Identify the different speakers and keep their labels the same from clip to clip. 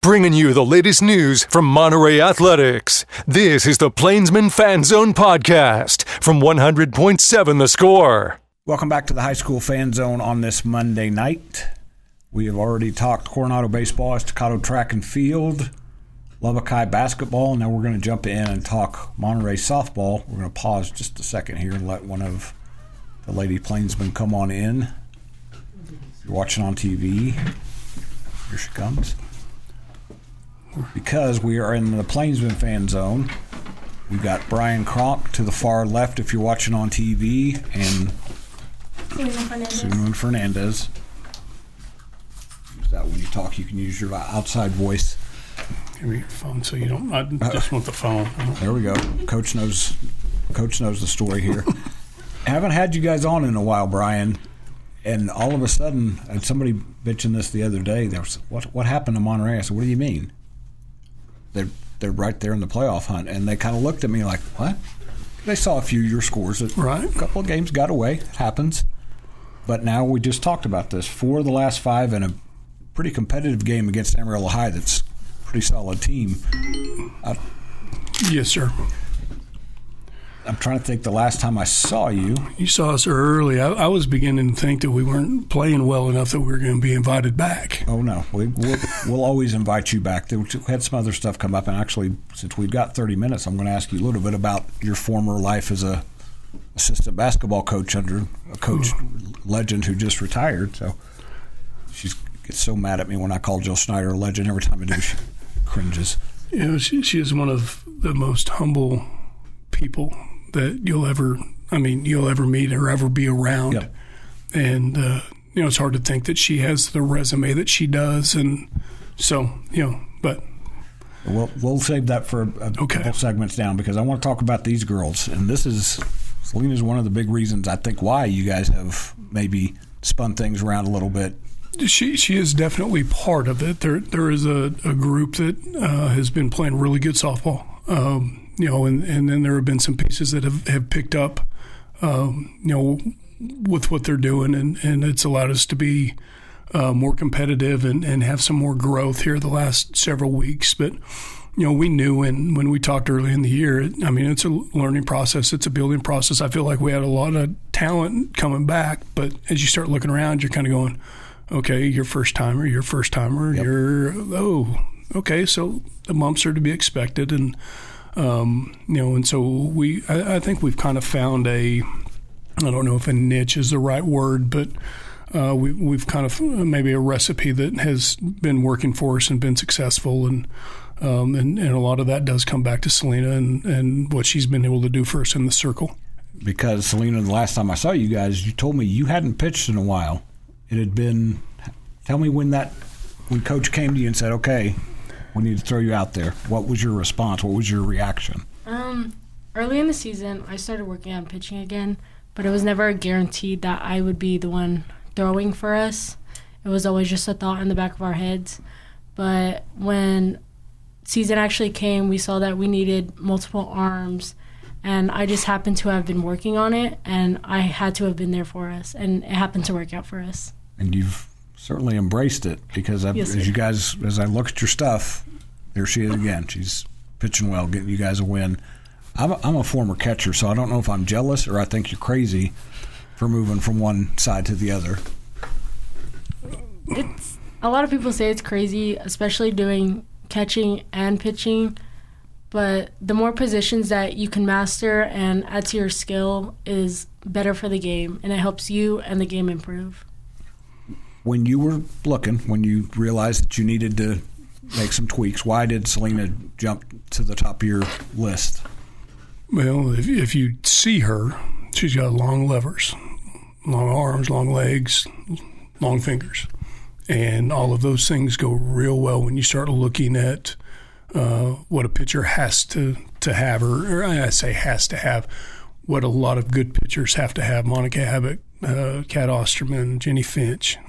Speaker 1: bringing you the latest news from Monterey Athletics. This is the Plainsman Fan Zone podcast from 100.7 The Score.
Speaker 2: Welcome back to the High School Fan Zone on this Monday night. We have already talked Coronado baseball, Estacado track and field, Lubbock High basketball, and now we're going to jump in and talk Monterey softball. We're going to pause just a second here and let one of the Lady Plainsmen come on in. If you're watching on TV, here she comes. Because we are in the Plainsman Fan Zone, we've got Brian Cronk to the far left if you're watching on TV, and Suman Fernandez. Use that when you talk. You can use your outside voice.
Speaker 3: Give me your phone so you don't. I just want the phone.
Speaker 2: There we go. Coach knows the story here. Haven't had you guys on in a while, Brian. And all of a sudden, and somebody mentioned this the other day. There was what happened to Monterey? I said, "What do you mean? They're right there in the playoff hunt." And they kind of looked at me like, "What?" They saw a few of your scores.
Speaker 3: Right.
Speaker 2: A couple of games got away. It happens. But now we just talked about this. 4 of the last 5 in a pretty competitive game against Amarillo High. That's a pretty solid team.
Speaker 3: Yes, sir.
Speaker 2: I'm trying to think the last time I saw you.
Speaker 3: You saw us early. I was beginning to think that we weren't playing well enough that we were going to be invited back.
Speaker 2: Oh, no. We'll always invite you back. We had some other stuff come up, and actually, since we've got 30 minutes, I'm going to ask you a little bit about your former life as a assistant basketball coach under a coach legend who just retired. So she gets so mad at me when I call Jill Snyder a legend. Every time I do, she cringes.
Speaker 3: You know, she is one of the most humble people that you'll ever meet or ever be around.
Speaker 2: Yep.
Speaker 3: And, it's hard to think that she has the resume that she does. And so, but.
Speaker 2: We'll save that for a couple segments down because I want to talk about these girls. And Selena's one of the big reasons I think why you guys have maybe spun things around a little bit.
Speaker 3: She is definitely part of it. There is a group that has been playing really good softball. And then there have been some pieces that have picked up, with what they're doing, and it's allowed us to be more competitive and have some more growth here the last several weeks. But, we knew when we talked early in the year, it's a learning process. It's a building process. I feel like we had a lot of talent coming back, but as you start looking around, you're kind of going, okay, you're first timer, yep. Okay, so the bumps are to be expected. And, and so I think we've kind of found I don't know if a niche is the right word, but we've kind of maybe a recipe that has been working for us and been successful. And a lot of that does come back to Selena and what she's been able to do for us in the circle.
Speaker 2: Because, Selena, the last time I saw you guys, you told me you hadn't pitched in a while. It had been – tell me when Coach came to you and said, okay, we need to throw you out there. What was your response? What was your reaction?
Speaker 4: Early in the season, I started working on pitching again, but it was never guaranteed that I would be the one throwing for us. It was always just a thought in the back of our heads. But when season actually came, we saw that we needed multiple arms, and I just happened to have been working on it, and I had to have been there for us, and it happened to work out for us.
Speaker 2: And you've certainly embraced it because as I look at your stuff, there she is again. She's pitching well, getting you guys a win. I'm a former catcher, so I don't know if I'm jealous or I think you're crazy for moving from one side to the other.
Speaker 4: A lot of people say it's crazy, especially doing catching and pitching, but the more positions that you can master and add to your skill is better for the game, and it helps you and the game improve.
Speaker 2: When you were looking, when you realized that you needed to make some tweaks, why did Selena jump to the top of your list?
Speaker 3: Well, if you see her, she's got long levers, long arms, long legs, long fingers. And all of those things go real well when you start looking at what a pitcher has to have, or I say has to have, what a lot of good pitchers have to have. Monica Habit, Kat Osterman, Jenny Finch.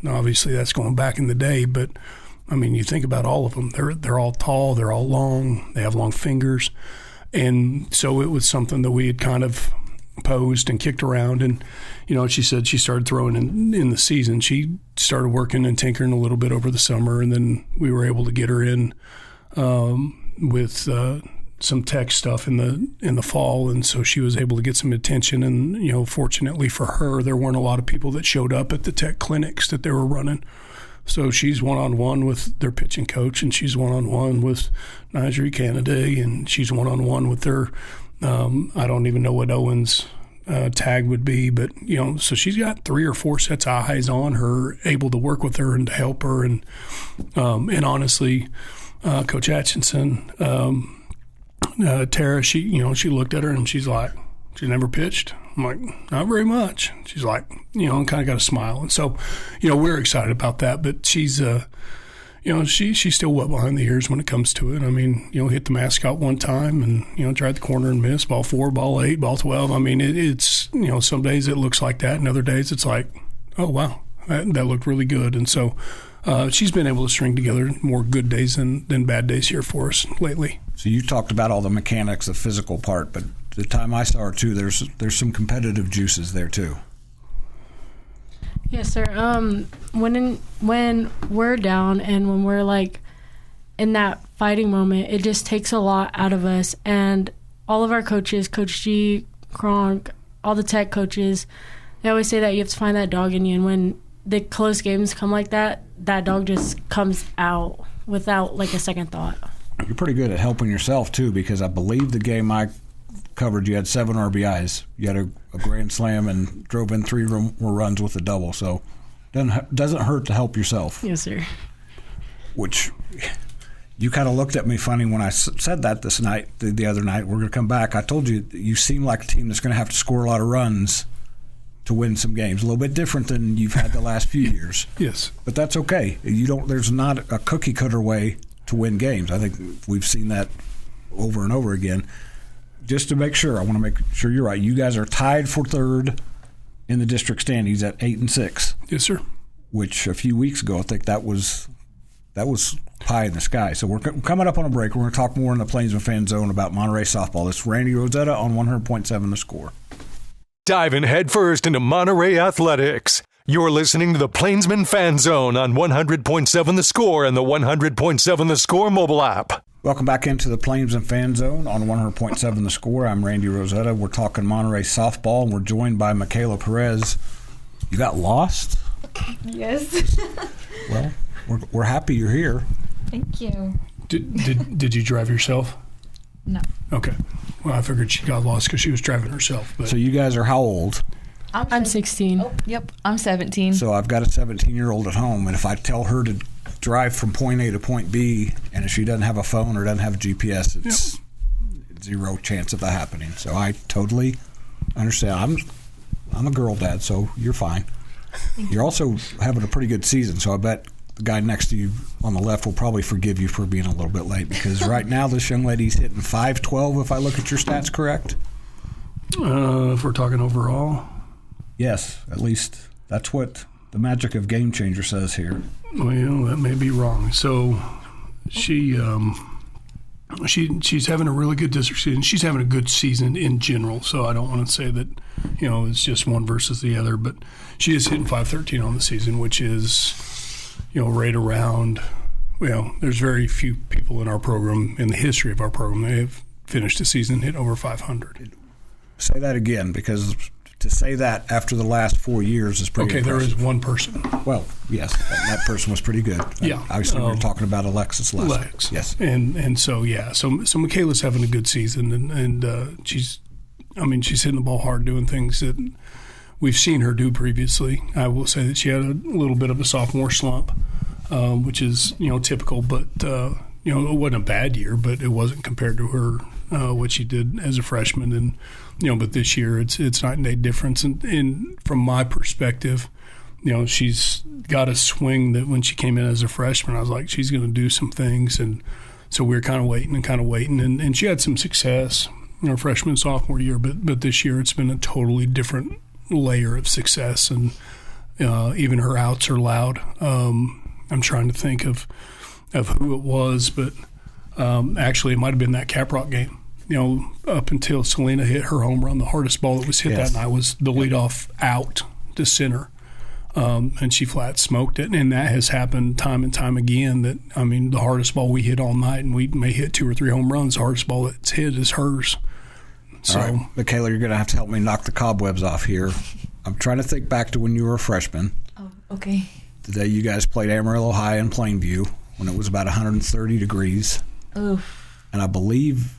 Speaker 3: Obviously that's going back in the day, but you think about all of them. They're all tall, they're all long, they have long fingers. And so it was something that we had kind of posed and kicked around. And, she said she started throwing in the season. She started working and tinkering a little bit over the summer, and then we were able to get her in with some tech stuff in the fall, and so she was able to get some attention. And fortunately for her, there weren't a lot of people that showed up at the tech clinics that they were running. So she's one-on-one with their pitching coach, and she's one-on-one with Nigeria Canada, and she's one-on-one with their I don't even know what Owen's tag would be, but so she's got 3 or 4 sets of eyes on her, able to work with her and to help her. And honestly, Coach Atchison, Tara, she looked at her and she's like, "She never pitched?" I'm like, "Not very much." She's like, and kind of got a smile. And so, we're excited about that. But she's, she's still wet behind the ears when it comes to it. I mean, hit the mascot one time and, tried the corner and missed, ball 4, ball 8, ball 12. I mean, it's, some days it looks like that, and other days it's like, oh, wow, that looked really good. And so she's been able to string together more good days than bad days here for us lately.
Speaker 2: So you talked about all the mechanics, the physical part, but the time I saw her too, there's some competitive juices there too.
Speaker 4: Yes, sir. When we're down and when we're like in that fighting moment, it just takes a lot out of us. And all of our coaches, Coach G, Cronk, all the tech coaches, they always say that you have to find that dog in you. And when the close games come like that, that dog just comes out without like a second thought.
Speaker 2: You're pretty good at helping yourself too, because I believe the game I covered, you had 7 RBIs. You had a grand slam and drove in 3 more runs with a double. So doesn't hurt to help yourself.
Speaker 4: Yes, sir.
Speaker 2: Which you kind of looked at me funny when I said that the other night. We're going to come back. I told you you seem like a team that's going to have to score a lot of runs to win some games. A little bit different than you've had the last few years.
Speaker 3: Yes.
Speaker 2: But that's okay. There's not a cookie cutter way to win games. I think we've seen that over and over again. Just to make sure, I want to make sure you're right. You guys are tied for 3rd in the district standings at 8-6.
Speaker 3: Yes, sir.
Speaker 2: Which a few weeks ago, I think that was pie in the sky. So we're coming up on a break. We're going to talk more in the Plainsman Fan Zone about Monterey softball. It's Randy Rosetta on 100.7 The Score.
Speaker 1: Diving headfirst into Monterey athletics. You're listening to the Plainsman Fan Zone on 100.7 The Score and the 100.7 The Score mobile app.
Speaker 2: Welcome back into the Plainsman Fan Zone on 100.7 The Score. I'm Randy Rosetta. We're talking Monterey softball, and we're joined by Michaela Perez. You got lost?
Speaker 5: Yes.
Speaker 2: Well, we're happy you're here.
Speaker 5: Thank you.
Speaker 3: Did you drive yourself?
Speaker 5: No.
Speaker 3: Okay. Well, I figured she got lost because she was driving herself. But.
Speaker 2: So you guys are how old?
Speaker 4: I'm 16.
Speaker 5: Oh, yep, I'm 17.
Speaker 2: So I've got a 17-year-old at home, and if I tell her to drive from point A to point B, and if she doesn't have a phone or doesn't have a GPS, it's zero chance of that happening. So I totally understand. I'm a girl dad, so you're fine. You're also having a pretty good season, so I bet the guy next to you on the left will probably forgive you for being a little bit late, because right now this young lady's hitting .512, if I look at your stats correct.
Speaker 3: If we're talking overall.
Speaker 2: Yes, at least that's what the magic of Game Changer says here.
Speaker 3: Well, that may be wrong. So she's having a really good district season. She's having a good season in general. So I don't want to say that, it's just one versus the other. But she is hitting .513 on the season, which is, right around. Well, there's very few people in our program, in the history of our program, that have finished the season hit over 500.
Speaker 2: Say that again, because to say that after the last 4 years is pretty impressive.
Speaker 3: There is one person.
Speaker 2: Well, yes, that person was pretty good.
Speaker 3: Yeah.
Speaker 2: Obviously, we're talking about Alexis Lex. Yes.
Speaker 3: And so, yeah. So Michaela's having a good season, and she's hitting the ball hard, doing things that we've seen her do previously. I will say that she had a little bit of a sophomore slump, which is, typical, but, it wasn't a bad year, but it wasn't compared to her, what she did as a freshman. And, but this year it's night and day difference. And from my perspective, she's got a swing that when she came in as a freshman, I was like, she's going to do some things. And so we were kind of waiting. And she had some success, freshman, sophomore year. But this year it's been a totally different layer of success. And even her outs are loud. I'm trying to think of who it was, but actually it might have been that Caprock game. up until Selena hit her home run, the hardest ball that was hit
Speaker 2: Yes.
Speaker 3: that night was the leadoff out to center. And she flat smoked it. And that has happened time and time again that, the hardest ball we hit all night, and we may hit 2 or 3 home runs, the hardest ball that's hit is hers. So,
Speaker 2: All right, Michaela, you're going to have to help me knock the cobwebs off here. I'm trying to think back to when you were a freshman.
Speaker 5: Oh, okay.
Speaker 2: The day you guys played Amarillo High in Plainview when it was about 130 degrees.
Speaker 5: Oof.
Speaker 2: And I believe,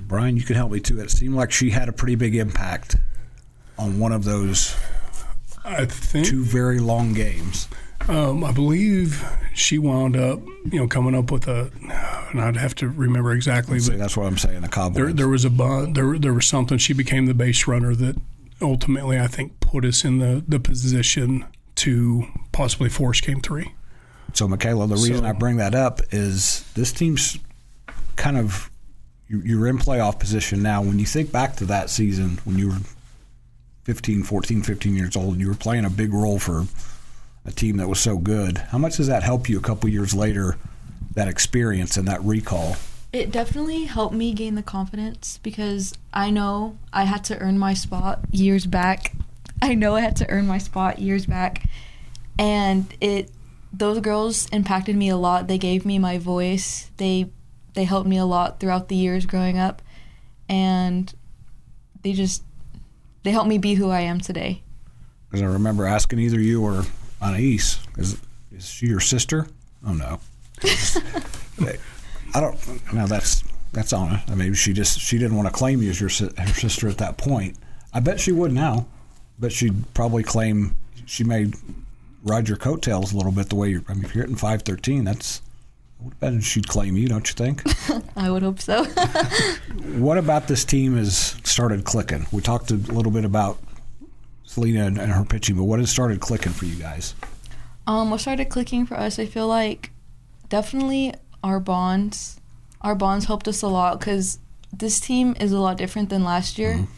Speaker 2: Brian, you can help me too. It seemed like she had a pretty big impact on one of those
Speaker 3: I think
Speaker 2: 2 very long games.
Speaker 3: I believe she wound up, coming up with and I'd have to remember exactly,
Speaker 2: See,
Speaker 3: but
Speaker 2: that's what I'm saying, the cobwebs.
Speaker 3: there was a bunt. There was something. She became the base runner that ultimately, I think, put us in the position to possibly force Game 3.
Speaker 2: So, Michaela, the reason I bring that up is this team's kind of you're in playoff position now. When you think back to that season when you were 15 years old and you were playing a big role for a team that was so good, how much does that help you a couple years later, that experience and that recall?
Speaker 5: It definitely helped me gain the confidence because I know I had to earn my spot years back. And those girls impacted me a lot. They gave me my voice. They helped me a lot throughout the years growing up. And they helped me be who I am today.
Speaker 2: Because I remember asking either you or Anais, is she your sister? Oh, no. I don't. No, that's on her. Maybe she didn't want to claim you as her sister at that point. I bet she would now. But she'd probably claim she may ride your coattails a little bit the way you're. If you're hitting 513, that's. I would bet she'd claim you, don't you think?
Speaker 5: I would hope so.
Speaker 2: What about this team has started clicking? We talked a little bit about Selena and her pitching, but what has started clicking for you guys?
Speaker 5: What started clicking for us, I feel like definitely our bonds. Our bonds helped us a lot because this team is a lot different than last year.
Speaker 2: Mm-hmm.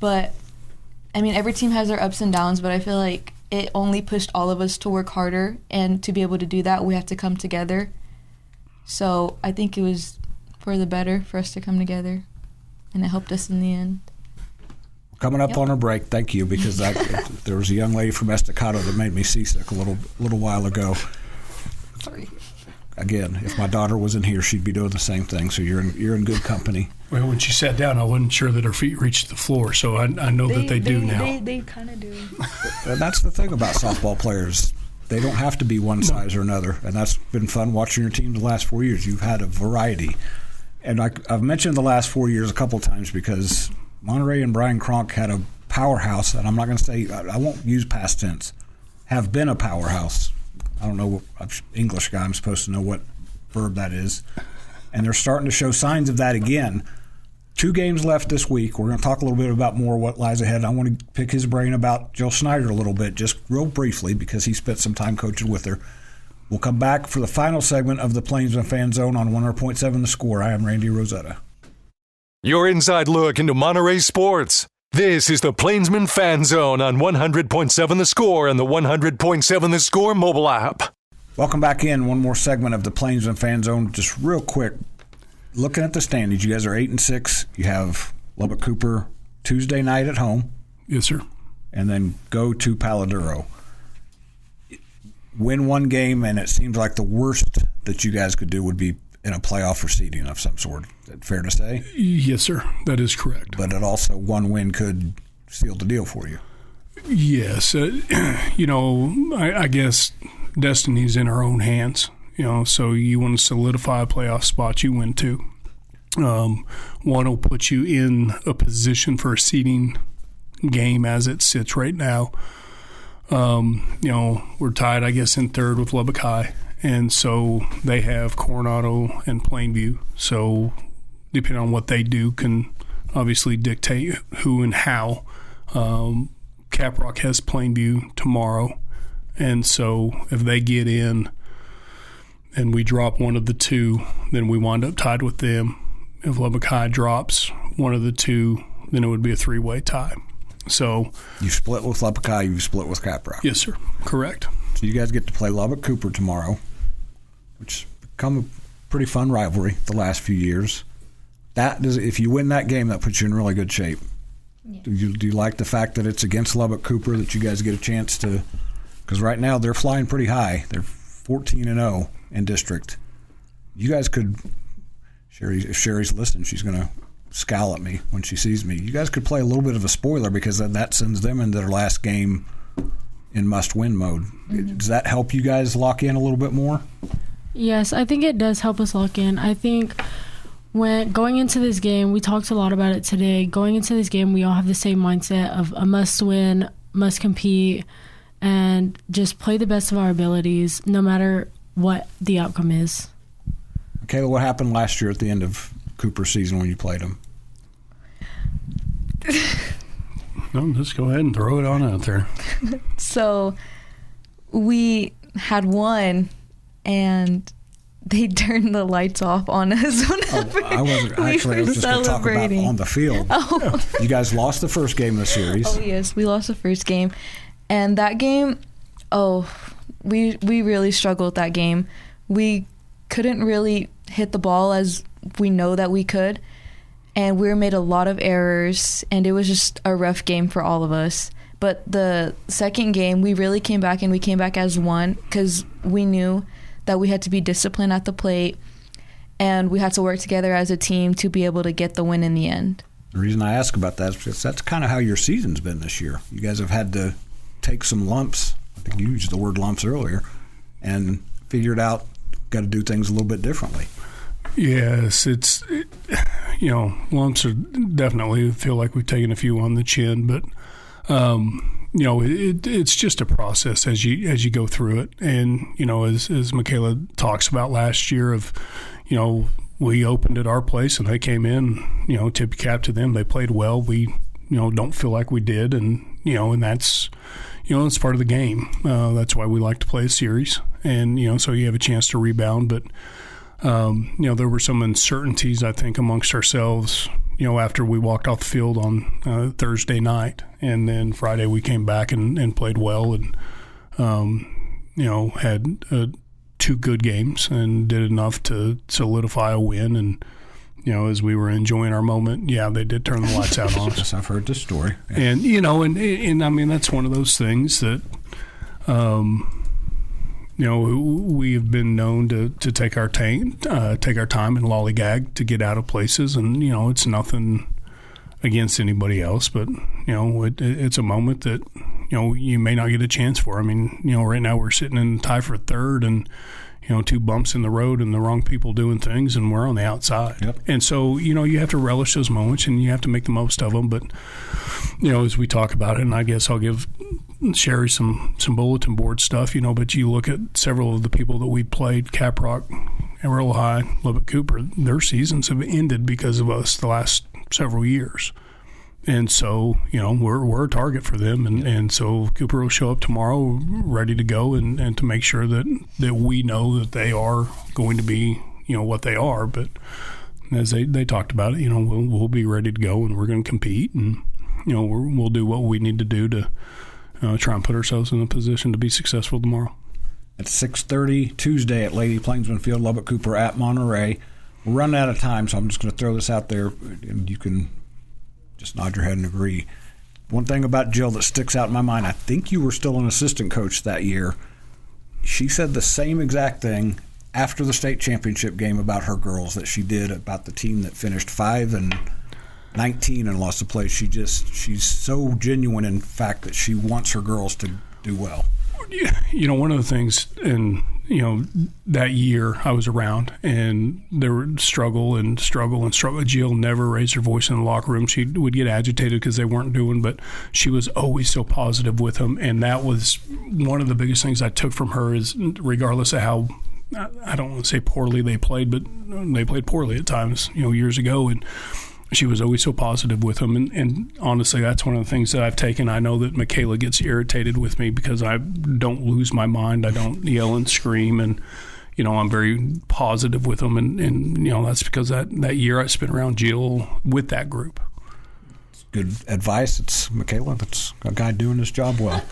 Speaker 5: But, every team has their ups and downs, but I feel like it only pushed all of us to work harder. And to be able to do that, we have to come together. So I think it was for the better for us to come together, and it helped us in the end.
Speaker 2: Coming up on our break, thank you, because there was a young lady from Estacado that made me seasick a little while ago.
Speaker 5: Sorry.
Speaker 2: Again, if my daughter was in here, she'd be doing the same thing. So you're in good company.
Speaker 3: Well, when she sat down, I wasn't sure that her feet reached the floor, so I know that they do now.
Speaker 5: They kind of do.
Speaker 2: And that's the thing about softball players. They don't have to be one size or another, and that's been fun watching your team the last 4 years. You've had a variety. And I've mentioned the last 4 years a couple of times because Monterey and Brian Cronk had a powerhouse, and I'm not going to say, I won't use past tense, have been a powerhouse. I don't know, I'm an English guy, I'm supposed to know what verb that is. And they're starting to show signs of that again. 2 games left this week. We're going to talk a little bit about more what lies ahead. I want to pick his brain about Jill Snyder a little bit, just real briefly, because he spent some time coaching with her. We'll come back for the final segment of the Plainsman Fan Zone on 100.7 The Score. I am Randy Rosetta.
Speaker 1: Your inside look into Monterey sports. This is the Plainsman Fan Zone on 100.7 The Score and the 100.7 The Score mobile app.
Speaker 2: Welcome back in. One more segment of the Plainsman Fan Zone. Just real quick, looking at the standings, you guys are 8-6. You have Lubbock Cooper Tuesday night at home.
Speaker 3: Yes, sir.
Speaker 2: And then go to Paladuro. Win one game, and it seems like the worst that you guys could do would be in a playoff or seeding of some sort. Is that fair to say?
Speaker 3: Yes, sir. That is correct.
Speaker 2: But it also, one win could seal the deal for you.
Speaker 3: Yes. I guess destiny's in our own hands. So you want to solidify a playoff spot, you win 2. One will put you in a position for a seeding game as it sits right now. We're tied, I guess, in 3rd with Lubbock High. And so they have Coronado and Plainview. So depending on what they do can obviously dictate who and how. Caprock has Plainview tomorrow. And so if they get in and we drop one of the 2, then we wind up tied with them. If Lubbock High drops one of the 2, then it would be a 3-way tie. So
Speaker 2: you split with Lubbock High, you split with Caprock.
Speaker 3: Yes, sir. Correct.
Speaker 2: So you guys get to play Lubbock Cooper tomorrow, which has become a pretty fun rivalry the last few years. if you win that game, that puts you in really good shape.
Speaker 5: Yeah.
Speaker 2: Do you like the fact that it's against Lubbock Cooper, that you guys get a chance to? Because right now they're flying pretty high. They're 14-0 in district. You guys could. If Sherry's listening, she's going to scowl at me when she sees me. You guys could play a little bit of a spoiler, because that sends them into their last game in must-win mode. Mm-hmm. Does that help you guys lock in a little bit more?
Speaker 4: Yes, I think it does help us lock in. I think when going into this game, we talked a lot about it today. Going into this game, we all have the same mindset of a must-win, must compete, and just play the best of our abilities, no matter what the outcome is.
Speaker 2: Kayla, what happened last year at the end of Cooper's season when you played him?
Speaker 3: No, just go ahead and throw it on out there.
Speaker 5: So we had won, and they turned the lights off on us.
Speaker 2: I wasn't actually. I was just going to talk about on the field.
Speaker 5: Oh.
Speaker 2: You guys lost the first game of the series.
Speaker 5: Oh yes, we lost the first game, and that game, we really struggled that game. We couldn't really hit the ball as we know that we could, and we made a lot of errors, and it was just a rough game for all of us. But the second game, we really came back, and we came back as one, because we knew that we had to be disciplined at the plate, and we had to work together as a team to be able to get the win in the end.
Speaker 2: The reason I ask about that is because that's kind of how your season's been this year. You guys have had to take some lumps. I think you used the word lumps earlier, and figured out got to do things a little bit differently.
Speaker 3: Yes, lumps are definitely feel like we've taken a few on the chin, but it's just a process as you go through it. And as Michaela talks about last year, of we opened at our place and they came in, tip cap to them. They played well. We don't feel like we did, and that's it's part of the game. That's why we like to play a series, and so you have a chance to rebound, but. There were some uncertainties, I think, amongst ourselves, after we walked off the field on Thursday night. And then Friday we came back and played well, and, had 2 good games and did enough to solidify a win. And, as we were enjoying our moment, they did turn the lights out on us.
Speaker 2: Yes, I've heard this story. Yeah.
Speaker 3: And, and I mean, that's one of those things that, we have been known to take our time and lollygag to get out of places, and it's nothing against anybody else, but it's a moment that you may not get a chance for. I mean, right now we're sitting in tie for third, and 2 bumps in the road and the wrong people doing things, and we're on the outside.
Speaker 2: Yep.
Speaker 3: And so you have to relish those moments, and you have to make the most of them. But as we talk about it, and I guess I'll give Sherry some bulletin board stuff, but you look at several of the people that we played, Caprock, Amarillo High, Lubbock Cooper, their seasons have ended because of us the last several years. And so, we're a target for them. And so Cooper will show up tomorrow ready to go, and to make sure that we know that they are going to be, what they are. But as they talked about it, we'll be ready to go, and we're going to compete, and, we'll do what we need to do to try and put ourselves in a position to be successful tomorrow.
Speaker 2: At 6:30 Tuesday at Lady Plainsman Field, Lubbock Cooper at Monterey. We're running out of time, so I'm just going to throw this out there, and you can just nod your head and agree. One thing about Jill that sticks out in my mind, I think you were still an assistant coach that year. She said the same exact thing after the state championship game about her girls that she did about the team that finished 5-19 and lost the place. She's so genuine in fact that she wants her girls to do well.
Speaker 3: One of the things, and that year I was around, and there were struggle. Jill never raised her voice in the locker room. She would get agitated because they weren't doing, but she was always so positive with them, and that was one of the biggest things I took from her. Is regardless of how, I don't want to say poorly they played, but they played poorly at times, years ago, and she was always so positive with them. And honestly, that's one of the things that I've taken. I know that Michaela gets irritated with me because I don't lose my mind. I don't yell and scream. And, I'm very positive with them. And that's because that year I spent around Jill with that group.
Speaker 2: It's good advice. It's Michaela. That's a guy doing his job well.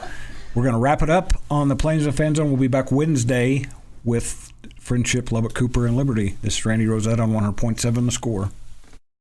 Speaker 2: We're going to wrap it up on the Plainsman Fan Zone. We'll be back Wednesday with Friendship, Lubbock Cooper, and Liberty. This is Randy Rosetta on 100.7 The Score.